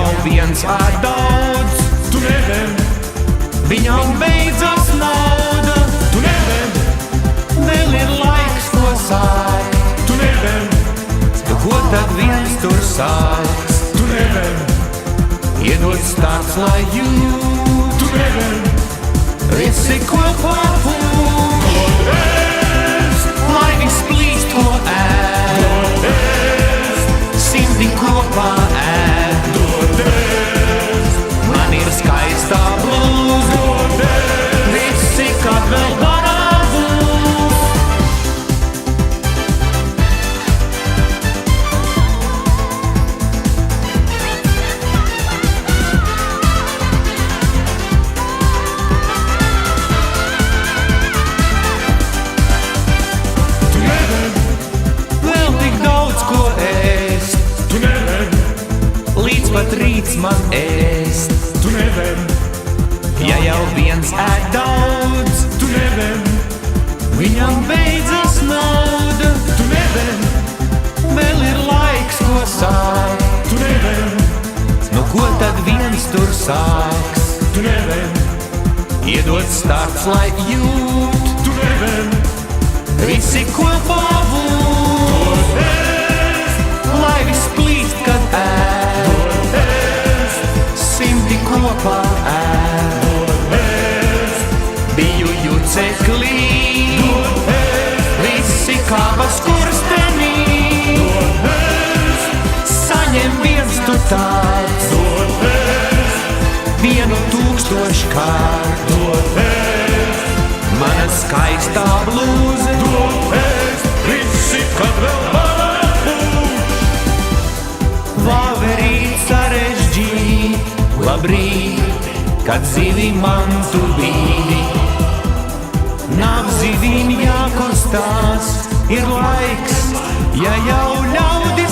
jau viens ar daudz. Tu never, Viņam beidzas nauda, tu never, vēl ir laiks, ko sākt. tu never, Ko tad viens tur sāks? tu never, Iedod starts, lai jūt. tu never. Visi kopā pūš, lai viss plīst, ko ēd. Simti kopā ēd. Man ir skaistā blūza, visi kā vēl varētu. Tu never, Vēl tik daudz, ko ēst, tu never, līdz pat rīts man ēst. tu never, Ja jau viens ēd daudz, tu never, viņam beidzas nauda. tu never, Vēl ir laiks, ko sākt. tu never, Nu ko tad viens tur sāks? tu never, Iedod starts, lai jūt. tu never. Visi kopā būs, lai viss plīst, kad ēd. Simti kopā ēd. Biju juceklī, visi kāva skurstenī. Saņem viens tu tāds, 1000 kārt. Mana skaistā blūze, Visi, kad vēl varētu. vāverīt sarežģīt. Labrīt, kad zivi man tu bīdi. Nav zivīm jākostās, ir laiks, ja jau ļaudi